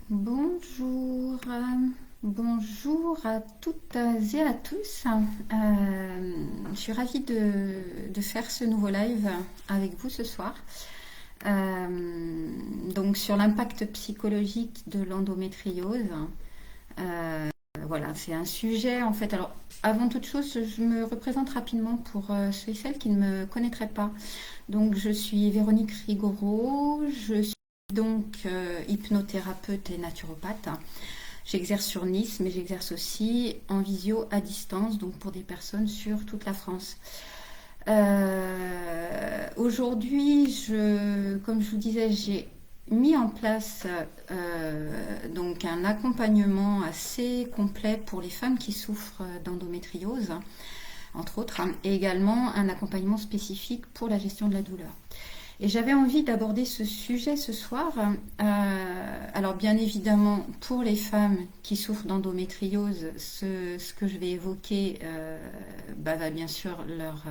Bonjour, bonjour à toutes et à tous. Je suis ravie de faire ce nouveau live avec vous ce soir. Donc sur l'impact psychologique de l'endométriose. Voilà, c'est un sujet en fait. Alors, avant toute chose, je me représente rapidement pour ceux et celles qui ne me connaîtraient pas. Donc, je suis Véronique Rigoro, je suis donc hypnothérapeute et naturopathe. J'exerce sur Nice, mais j'exerce aussi en visio à distance, donc pour des personnes sur toute la France. Aujourd'hui, comme je vous disais, j'ai mis en place donc un accompagnement assez complet pour les femmes qui souffrent d'endométriose, entre autres, et également un accompagnement spécifique pour la gestion de la douleur. Et j'avais envie d'aborder ce sujet ce soir. Alors bien évidemment, pour les femmes qui souffrent d'endométriose, ce que je vais évoquer va bien sûr leur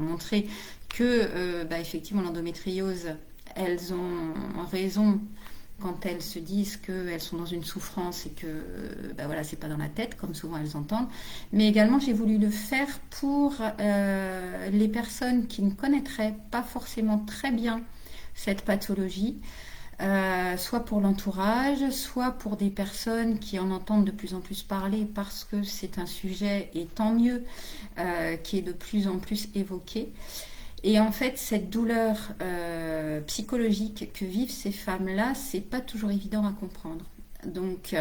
montrer que effectivement l'endométriose, elles ont raison quand elles se disent qu'elles sont dans une souffrance et que voilà, c'est pas dans la tête, comme souvent elles entendent. Mais également, j'ai voulu le faire pour les personnes qui ne connaîtraient pas forcément très bien cette pathologie, soit pour l'entourage, soit pour des personnes qui en entendent de plus en plus parler parce que c'est un sujet, et tant mieux, qui est de plus en plus évoqué. Et en fait, cette douleur psychologique que vivent ces femmes-là, c'est pas toujours évident à comprendre. Donc,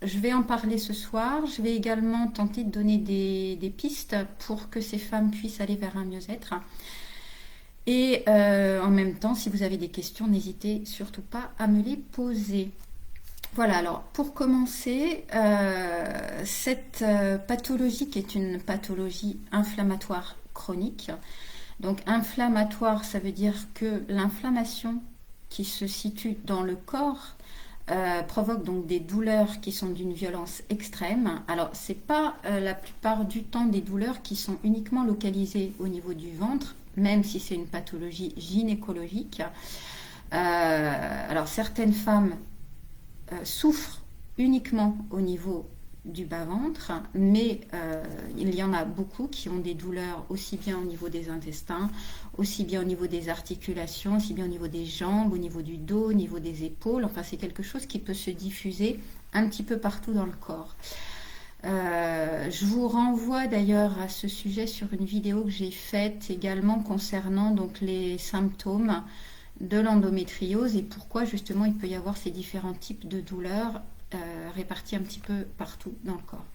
je vais en parler ce soir. Je vais également tenter de donner des pistes pour que ces femmes puissent aller vers un mieux-être. Et en même temps, si vous avez des questions, n'hésitez surtout pas à me les poser. Voilà, alors pour commencer, cette pathologie qui est une pathologie inflammatoire chronique. Donc inflammatoire, ça veut dire que l'inflammation qui se situe dans le corps provoque donc des douleurs qui sont d'une violence extrême. Alors c'est pas la plupart du temps des douleurs qui sont uniquement localisées au niveau du ventre, même si c'est une pathologie gynécologique. Alors certaines femmes souffrent uniquement au niveau du bas-ventre, mais il y en a beaucoup qui ont des douleurs aussi bien au niveau des intestins, aussi bien au niveau des articulations, aussi bien au niveau des jambes, au niveau du dos, au niveau des épaules. Enfin, c'est quelque chose qui peut se diffuser un petit peu partout dans le corps. Je vous renvoie d'ailleurs à ce sujet sur une vidéo que j'ai faite également concernant donc les symptômes de l'endométriose et pourquoi justement il peut y avoir ces différents types de douleurs répartis un petit peu partout dans le corps.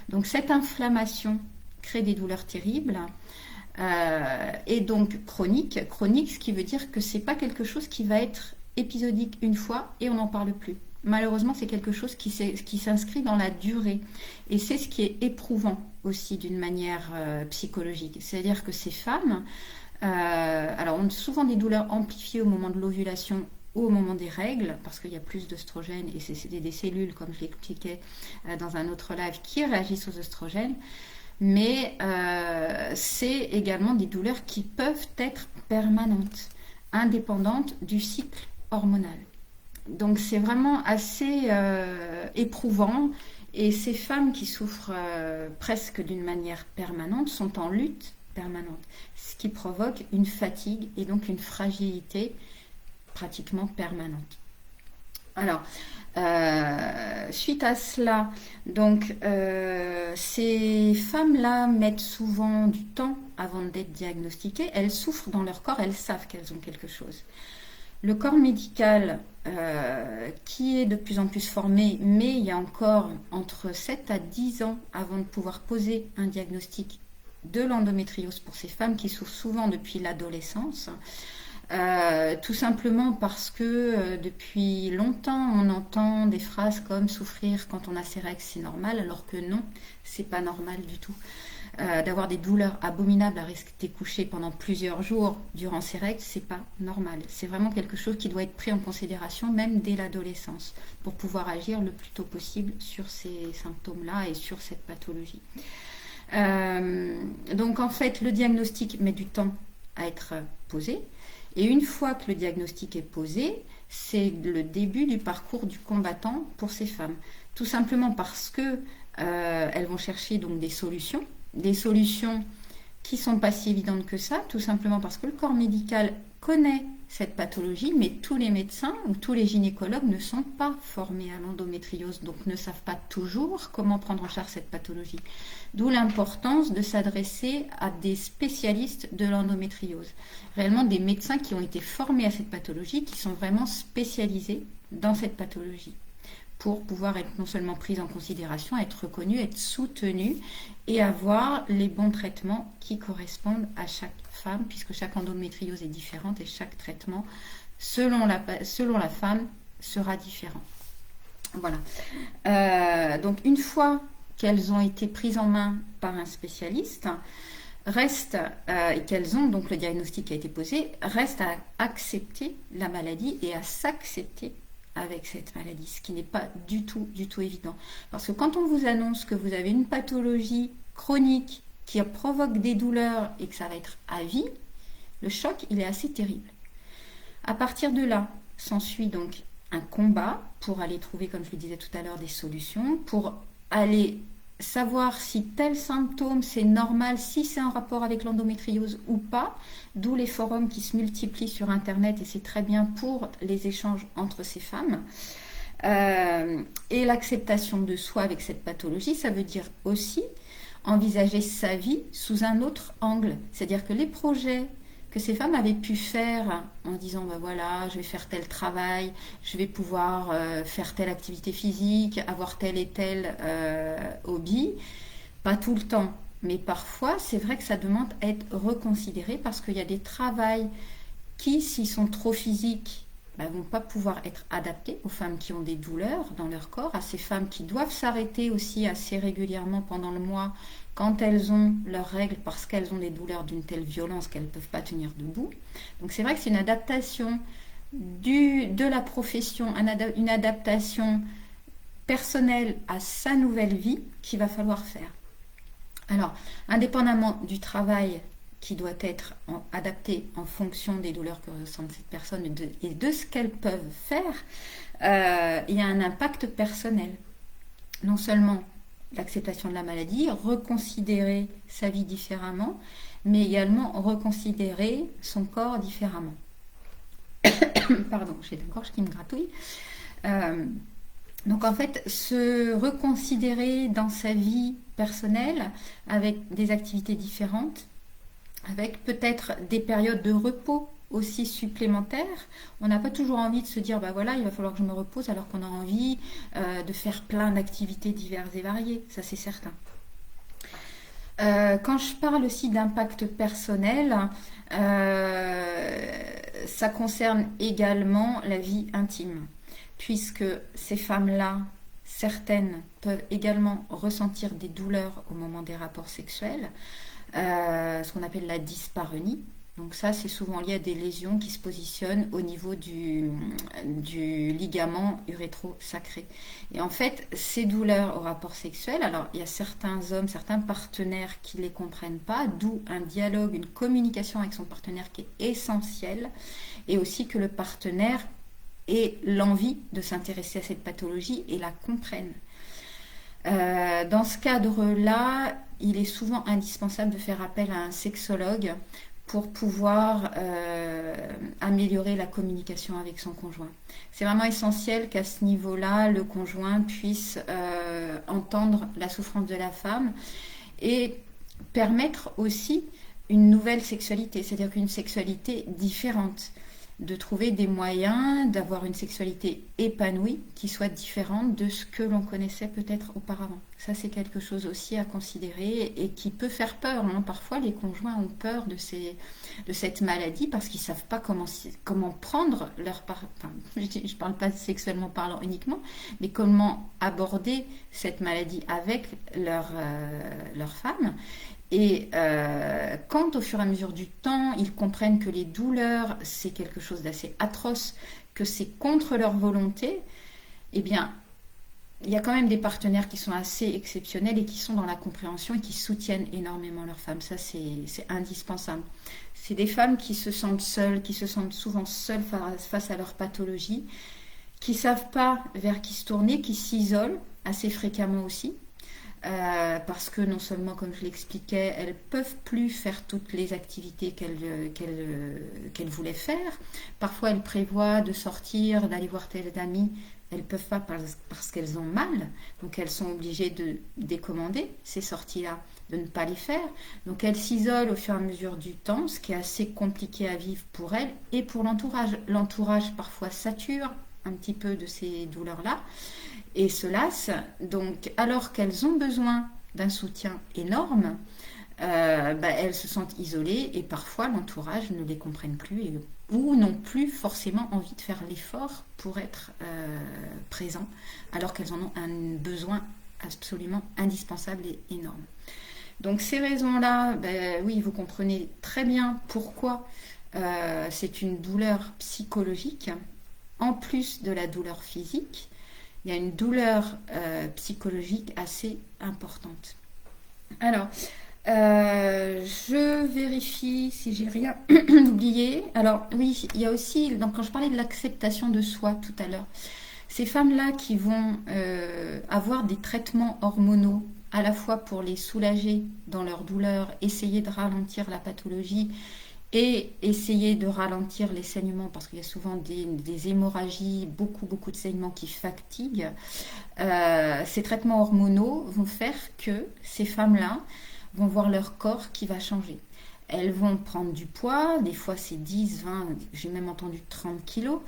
Donc cette inflammation crée des douleurs terribles et donc chronique, ce qui veut dire que c'est pas quelque chose qui va être épisodique une fois et on n'en parle plus. Malheureusement, c'est quelque chose qui s'inscrit dans la durée et c'est ce qui est éprouvant aussi d'une manière psychologique. C'est-à-dire que ces femmes alors ont souvent des douleurs amplifiées au moment de l'ovulation ou au moment des règles, parce qu'il y a plus d'œstrogènes et c'est des cellules, comme je l'expliquais dans un autre live, qui réagissent aux œstrogènes. Mais c'est également des douleurs qui peuvent être permanentes, indépendantes du cycle hormonal. Donc c'est vraiment assez éprouvant. Et ces femmes qui souffrent presque d'une manière permanente sont en lutte permanente, ce qui provoque une fatigue et donc une fragilité pratiquement permanente. Alors, suite à cela, donc ces femmes-là mettent souvent du temps avant d'être diagnostiquées. Elles souffrent dans leur corps, elles savent qu'elles ont quelque chose. Le corps médical qui est de plus en plus formé, mais il y a encore entre 7 à 10 ans avant de pouvoir poser un diagnostic de l'endométriose pour ces femmes qui souffrent souvent depuis l'adolescence. Tout simplement parce que depuis longtemps on entend des phrases comme souffrir quand on a ses règles c'est normal, alors que non, c'est pas normal du tout. D'avoir des douleurs abominables à rester couché pendant plusieurs jours durant ses règles, c'est pas normal. C'est vraiment quelque chose qui doit être pris en considération même dès l'adolescence pour pouvoir agir le plus tôt possible sur ces symptômes-là et sur cette pathologie. Donc en fait, le diagnostic met du temps à être posé. Et une fois que le diagnostic est posé, c'est le début du parcours du combattant pour ces femmes. Tout simplement parce que elles vont chercher donc des solutions qui ne sont pas si évidentes que ça, tout simplement parce que le corps médical connaît cette pathologie, mais tous les médecins ou tous les gynécologues ne sont pas formés à l'endométriose, donc ne savent pas toujours comment prendre en charge cette pathologie. D'où l'importance de s'adresser à des spécialistes de l'endométriose, réellement des médecins qui ont été formés à cette pathologie, qui sont vraiment spécialisés dans cette pathologie, pour pouvoir être non seulement prise en considération, être reconnue, être soutenue et avoir les bons traitements qui correspondent à chaque femme, puisque chaque endométriose est différente et chaque traitement, selon la femme, sera différent. Voilà. Donc une fois qu'elles ont été prises en main par un spécialiste, et qu'elles ont donc le diagnostic qui a été posé, reste à accepter la maladie et à s'accepter avec cette maladie, ce qui n'est pas du tout évident. Parce que quand on vous annonce que vous avez une pathologie chronique qui provoque des douleurs et que ça va être à vie, le choc, il est assez terrible. À partir de là, s'ensuit donc un combat pour aller trouver, comme je le disais tout à l'heure, des solutions, pour aller savoir si tel symptôme c'est normal, si c'est en rapport avec l'endométriose ou pas, d'où les forums qui se multiplient sur internet et c'est très bien pour les échanges entre ces femmes. Et l'acceptation de soi avec cette pathologie, ça veut dire aussi envisager sa vie sous un autre angle, c'est-à-dire que les projets que ces femmes avaient pu faire en disant ben voilà, je vais faire tel travail, je vais pouvoir faire telle activité physique, avoir tel et tel hobby, pas tout le temps, mais parfois c'est vrai que ça demande à être reconsidéré parce qu'il y a des travails qui, s'ils sont trop physiques, ne vont pas pouvoir être adaptés aux femmes qui ont des douleurs dans leur corps, à ces femmes qui doivent s'arrêter aussi assez régulièrement pendant le mois quand elles ont leurs règles parce qu'elles ont des douleurs d'une telle violence qu'elles ne peuvent pas tenir debout. Donc c'est vrai que c'est une adaptation de la profession, une adaptation personnelle à sa nouvelle vie qu'il va falloir faire. Alors, indépendamment du travail qui doit être adapté en fonction des douleurs que ressentent cette personne et de ce qu'elles peuvent faire, il y a un impact personnel. Non seulement l'acceptation de la maladie, reconsidérer sa vie différemment, mais également reconsidérer son corps différemment. Pardon, j'ai la gorge qui me gratouille. Donc en fait, se reconsidérer dans sa vie personnelle avec des activités différentes, avec peut-être des périodes de repos aussi supplémentaires. On n'a pas toujours envie de se dire bah voilà, il va falloir que je me repose alors qu'on a envie de faire plein d'activités diverses et variées, ça c'est certain. Quand je parle aussi d'impact personnel, ça concerne également la vie intime, puisque ces femmes-là, certaines peuvent également ressentir des douleurs au moment des rapports sexuels, ce qu'on appelle la dyspareunie. Donc ça, c'est souvent lié à des lésions qui se positionnent au niveau du ligament urétro-sacré. Et en fait, ces douleurs au rapport sexuel, alors il y a certains hommes, certains partenaires qui ne les comprennent pas, d'où un dialogue, une communication avec son partenaire qui est essentielle, et aussi que le partenaire ait l'envie de s'intéresser à cette pathologie et la comprenne. Dans ce cadre-là, il est souvent indispensable de faire appel à un sexologue pour pouvoir améliorer la communication avec son conjoint. C'est vraiment essentiel qu'à ce niveau-là, le conjoint puisse entendre la souffrance de la femme et permettre aussi une nouvelle sexualité, c'est-à-dire qu'une sexualité différente, de trouver des moyens d'avoir une sexualité épanouie qui soit différente de ce que l'on connaissait peut-être auparavant. Ça, c'est quelque chose aussi à considérer et qui peut faire peur. Parfois, les conjoints ont peur de cette maladie parce qu'ils ne savent pas comment prendre leur part. Enfin, je ne parle pas sexuellement parlant uniquement, mais comment aborder cette maladie avec leur femme. Et quand au fur et à mesure du temps, ils comprennent que les douleurs, c'est quelque chose d'assez atroce, que c'est contre leur volonté, eh bien, il y a quand même des partenaires qui sont assez exceptionnels et qui sont dans la compréhension et qui soutiennent énormément leurs femmes. Ça, c'est indispensable. C'est des femmes qui se sentent seules, qui se sentent souvent seules face à leur pathologie, qui ne savent pas vers qui se tourner, qui s'isolent assez fréquemment aussi. Parce que non seulement, comme je l'expliquais, elles ne peuvent plus faire toutes les activités qu'elles voulaient faire. Parfois, elles prévoient de sortir, d'aller voir tel ami. Elles ne peuvent pas parce qu'elles ont mal. Donc, elles sont obligées de décommander ces sorties-là, de ne pas les faire. Donc, elles s'isolent au fur et à mesure du temps, ce qui est assez compliqué à vivre pour elles et pour l'entourage. L'entourage, parfois, sature un petit peu de ces douleurs-là et se lassent. Donc, alors qu'elles ont besoin d'un soutien énorme, elles se sentent isolées et parfois l'entourage ne les comprenne plus ou n'ont plus forcément envie de faire l'effort pour être présents, alors qu'elles en ont un besoin absolument indispensable et énorme. Donc ces raisons-là, oui, vous comprenez très bien pourquoi c'est une douleur psychologique, en plus de la douleur physique. Il y a une douleur psychologique assez importante. Alors, je vérifie si j'ai rien oublié. Alors oui, il y a aussi, donc quand je parlais de l'acceptation de soi tout à l'heure, ces femmes-là qui vont avoir des traitements hormonaux à la fois pour les soulager dans leur douleur, essayer de ralentir la pathologie et essayer de ralentir les saignements parce qu'il y a souvent des hémorragies, beaucoup de saignements qui fatiguent. Ces traitements hormonaux vont faire que ces femmes-là vont voir leur corps qui va changer. Elles vont prendre du poids, des fois c'est 10, 20, j'ai même entendu 30 kilos.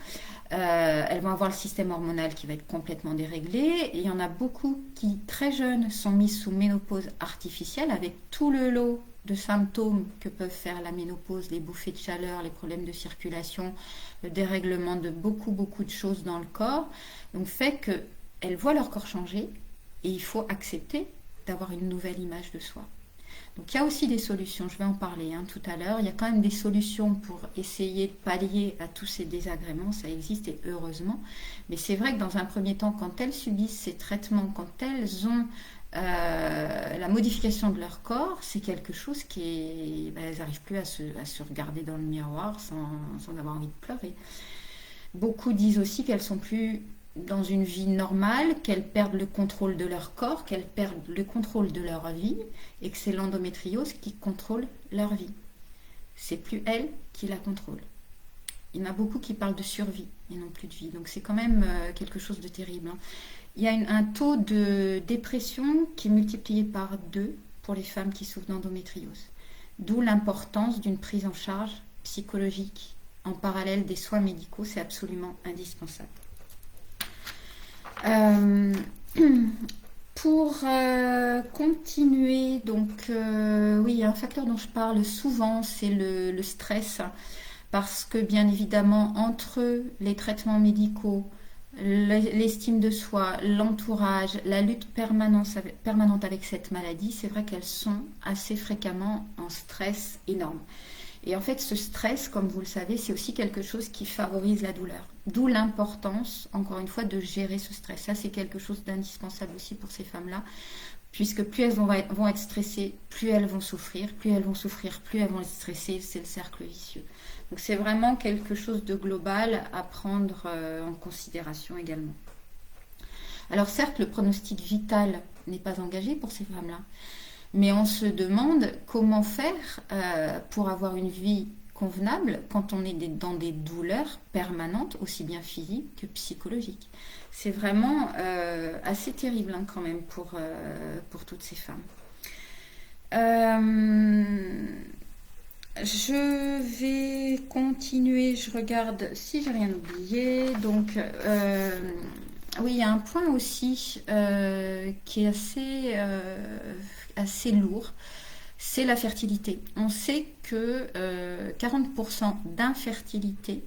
Elles vont avoir le système hormonal qui va être complètement déréglé. Et il y en a beaucoup qui, très jeunes, sont mises sous ménopause artificielle avec tout le lot de symptômes que peuvent faire la ménopause, les bouffées de chaleur, les problèmes de circulation, le dérèglement de beaucoup de choses dans le corps. Donc fait qu'elles voient leur corps changer et il faut accepter d'avoir une nouvelle image de soi. Donc il y a aussi des solutions, je vais en parler tout à l'heure. Il y a quand même des solutions pour essayer de pallier à tous ces désagréments, ça existe et heureusement. Mais c'est vrai que dans un premier temps, quand elles subissent ces traitements, quand elles ont la modification de leur corps, c'est quelque chose qui est... elles n'arrivent plus à se regarder dans le miroir sans avoir envie de pleurer. Beaucoup disent aussi qu'elles sont plus dans une vie normale, qu'elles perdent le contrôle de leur corps, qu'elles perdent le contrôle de leur vie et que c'est l'endométriose qui contrôle leur vie. C'est plus elles qui la contrôlent. Il y en a beaucoup qui parlent de survie et non plus de vie. Donc c'est quand même quelque chose de terrible. Il y a un taux de dépression qui est multiplié par 2 pour les femmes qui souffrent d'endométriose. D'où l'importance d'une prise en charge psychologique en parallèle des soins médicaux, c'est absolument indispensable. Pour continuer, donc oui, il y a un facteur dont je parle souvent, c'est le stress, parce que bien évidemment, entre les traitements médicaux, l'estime de soi, l'entourage, la lutte permanente avec cette maladie, c'est vrai qu'elles sont assez fréquemment en stress énorme. Et en fait, ce stress, comme vous le savez, c'est aussi quelque chose qui favorise la douleur. D'où l'importance, encore une fois, de gérer ce stress. Ça, c'est quelque chose d'indispensable aussi pour ces femmes-là, puisque plus elles vont être stressées, plus elles vont souffrir, plus elles vont souffrir, plus elles vont être stressées, c'est le cercle vicieux. Donc c'est vraiment quelque chose de global à prendre en considération également. Alors certes, le pronostic vital n'est pas engagé pour ces femmes-là, mais on se demande comment faire pour avoir une vie convenable quand on est dans des douleurs permanentes, aussi bien physiques que psychologiques. C'est vraiment assez terrible quand même pour toutes ces femmes. Je vais continuer, je regarde si j'ai rien oublié. Donc, oui, il y a un point aussi qui est assez lourd, c'est la fertilité. On sait que 40% d'infertilité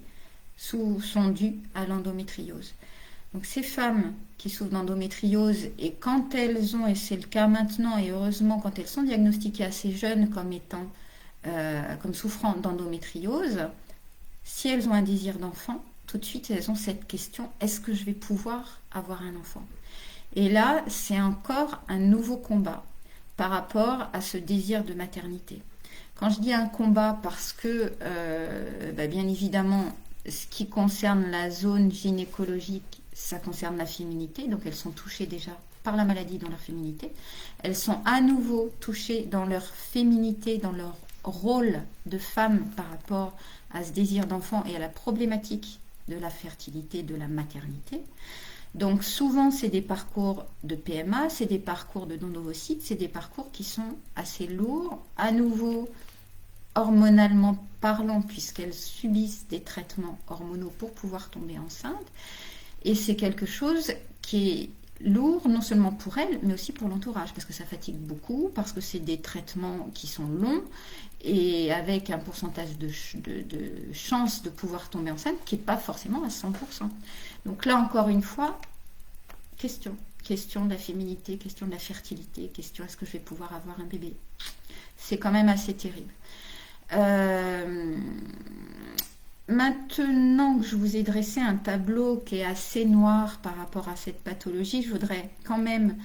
sont dues à l'endométriose. Donc ces femmes qui souffrent d'endométriose, et quand elles ont, et c'est le cas maintenant, et heureusement quand elles sont diagnostiquées assez jeunes comme souffrant d'endométriose, si elles ont un désir d'enfant, tout de suite elles ont cette question, est-ce que je vais pouvoir avoir un enfant ? Et là, c'est encore un nouveau combat par rapport à ce désir de maternité. Quand je dis un combat, parce que, bien évidemment, ce qui concerne la zone gynécologique, ça concerne la féminité, donc elles sont touchées déjà par la maladie dans leur féminité. Elles sont à nouveau touchées dans leur féminité, dans leur rôle de femme par rapport à ce désir d'enfant et à la problématique de la fertilité, de la maternité. Donc souvent, c'est des parcours de PMA, c'est des parcours de don-d'ovocytes, c'est des parcours qui sont assez lourds, à nouveau hormonalement parlant, puisqu'elles subissent des traitements hormonaux pour pouvoir tomber enceinte. Et c'est quelque chose qui est lourd, non seulement pour elles, mais aussi pour l'entourage, parce que ça fatigue beaucoup, parce que c'est des traitements qui sont longs, et avec un pourcentage de chance de pouvoir tomber enceinte qui n'est pas forcément à 100%. Donc là, encore une fois, question de la féminité, question de la fertilité, question est-ce que je vais pouvoir avoir un bébé. C'est quand même assez terrible. Maintenant que je vous ai dressé un tableau qui est assez noir par rapport à cette pathologie, je voudrais quand même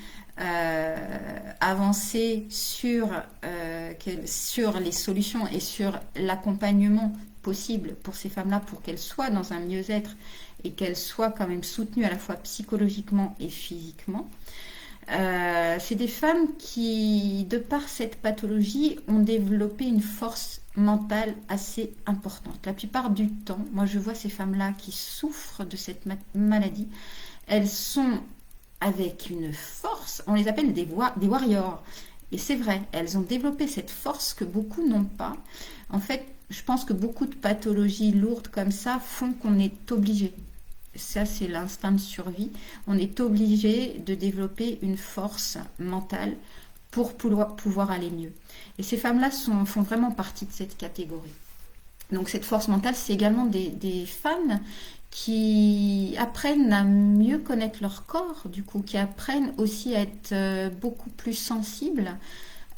avancer sur les solutions et sur l'accompagnement possible pour ces femmes-là, pour qu'elles soient dans un mieux-être et qu'elles soient quand même soutenues à la fois psychologiquement et physiquement. C'est des femmes qui, de par cette pathologie, ont développé une force mentale assez importante. La plupart du temps, moi je vois ces femmes-là qui souffrent de cette maladie, elles sont avec une force, on les appelle des warriors. Et c'est vrai, elles ont développé cette force que beaucoup n'ont pas. En fait, je pense que beaucoup de pathologies lourdes comme ça font qu'on est obligé. Ça, c'est l'instinct de survie. On est obligé de développer une force mentale pour pouvoir aller mieux. Et ces femmes-là font vraiment partie de cette catégorie. Donc cette force mentale, c'est également des femmes qui apprennent à mieux connaître leur corps, du coup, qui apprennent aussi à être beaucoup plus sensibles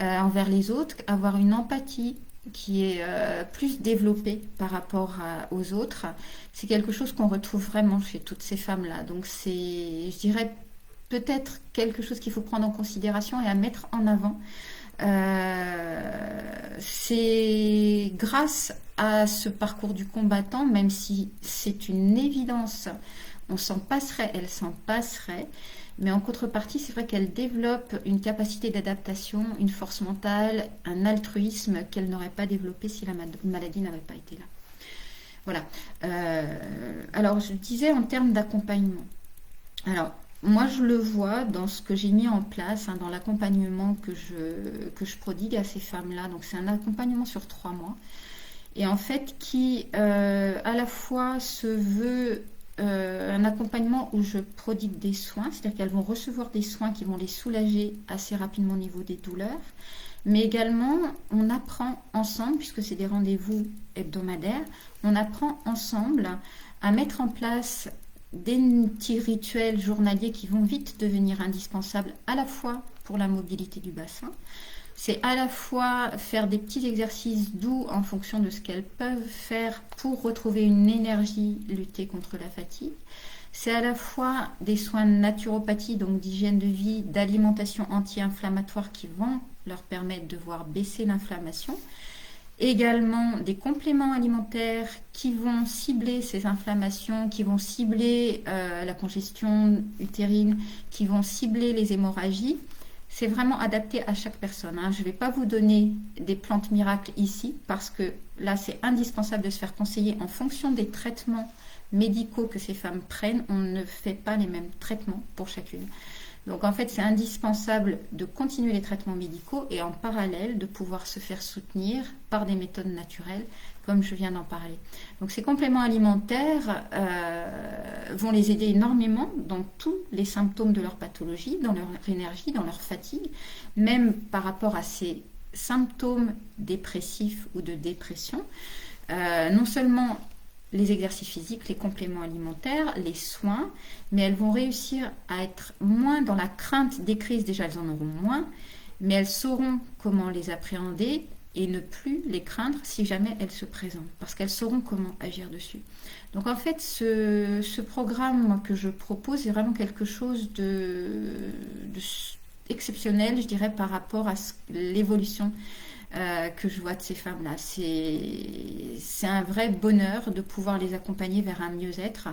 envers les autres, avoir une empathie qui est plus développée par rapport aux autres. C'est quelque chose qu'on retrouve vraiment chez toutes ces femmes-là. Donc c'est, je dirais, peut-être quelque chose qu'il faut prendre en considération et à mettre en avant. C'est grâce à ce parcours du combattant, même si c'est une évidence, on s'en passerait, elle s'en passerait, mais en contrepartie, c'est vrai qu'elle développe une capacité d'adaptation, une force mentale, un altruisme qu'elle n'aurait pas développé si la maladie n'avait pas été là. Voilà. Alors, je disais en termes d'accompagnement. Alors, moi, je le vois dans ce que j'ai mis en place, dans l'accompagnement que je prodigue à ces femmes-là. Donc, c'est un accompagnement sur 3 mois. Et en fait, qui à la fois se veut un accompagnement où je prodigue des soins, c'est-à-dire qu'elles vont recevoir des soins qui vont les soulager assez rapidement au niveau des douleurs. Mais également, on apprend ensemble, puisque c'est des rendez-vous hebdomadaires, on apprend ensemble à mettre en place des petits rituels journaliers qui vont vite devenir indispensables à la fois pour la mobilité du bassin. C'est à la fois faire des petits exercices doux en fonction de ce qu'elles peuvent faire pour retrouver une énergie, lutter contre la fatigue. C'est à la fois des soins de naturopathie, donc d'hygiène de vie, d'alimentation anti-inflammatoire qui vont leur permettre de voir baisser l'inflammation. Également des compléments alimentaires qui vont cibler ces inflammations, qui vont cibler la congestion utérine, qui vont cibler les hémorragies. C'est vraiment adapté à chaque personne. Je ne vais pas vous donner des plantes miracles ici parce que là, c'est indispensable de se faire conseiller en fonction des traitements médicaux que ces femmes prennent. On ne fait pas les mêmes traitements pour chacune. Donc en fait, c'est indispensable de continuer les traitements médicaux et en parallèle de pouvoir se faire soutenir par des méthodes naturelles, comme je viens d'en parler. Donc ces compléments alimentaires vont les aider énormément dans tous les symptômes de leur pathologie, dans leur énergie, dans leur fatigue, même par rapport à ces symptômes dépressifs ou de dépression. Non seulement les exercices physiques, les compléments alimentaires, les soins, mais elles vont réussir à être moins dans la crainte des crises. Déjà, elles en auront moins, mais elles sauront comment les appréhender et ne plus les craindre si jamais elles se présentent, parce qu'elles sauront comment agir dessus. Donc en fait, ce programme que je propose est vraiment quelque chose de exceptionnel, je dirais, par rapport à l'évolution que je vois de ces femmes-là. C'est un vrai bonheur de pouvoir les accompagner vers un mieux-être.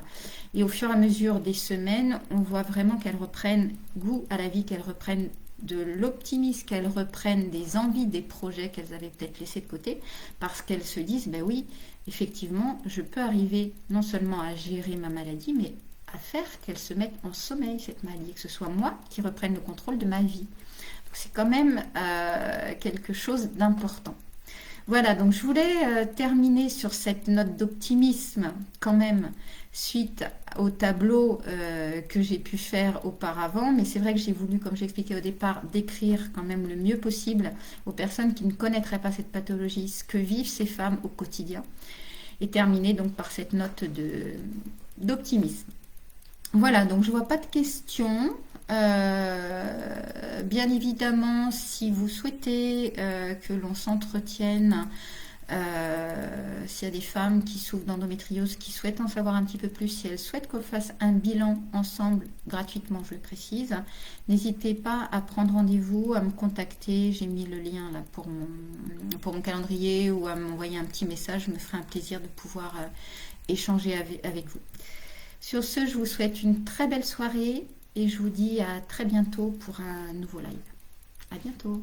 Et au fur et à mesure des semaines, on voit vraiment qu'elles reprennent goût à la vie, qu'elles reprennent de l'optimisme, qu'elles reprennent des envies, des projets qu'elles avaient peut-être laissés de côté, parce qu'elles se disent, ben oui, effectivement, je peux arriver non seulement à gérer ma maladie, mais à faire qu'elle se mette en sommeil, cette maladie, que ce soit moi qui reprenne le contrôle de ma vie. C'est quand même quelque chose d'important. Voilà, donc je voulais terminer sur cette note d'optimisme quand même suite au tableau que j'ai pu faire auparavant, mais c'est vrai que j'ai voulu, comme j'expliquais au départ, décrire quand même le mieux possible aux personnes qui ne connaîtraient pas cette pathologie, ce que vivent ces femmes au quotidien, et terminer donc par cette note d'optimisme. Voilà, donc je ne vois pas de questions. Bien évidemment, si vous souhaitez que l'on s'entretienne, s'il y a des femmes qui souffrent d'endométriose, qui souhaitent en savoir un petit peu plus, si elles souhaitent qu'on fasse un bilan ensemble gratuitement, je le précise, n'hésitez pas à prendre rendez-vous, à me contacter. J'ai mis le lien là pour mon calendrier, ou à m'envoyer un petit message. Je me ferai un plaisir de pouvoir échanger avec vous. Sur ce, je vous souhaite une très belle soirée et je vous dis à très bientôt pour un nouveau live. À bientôt.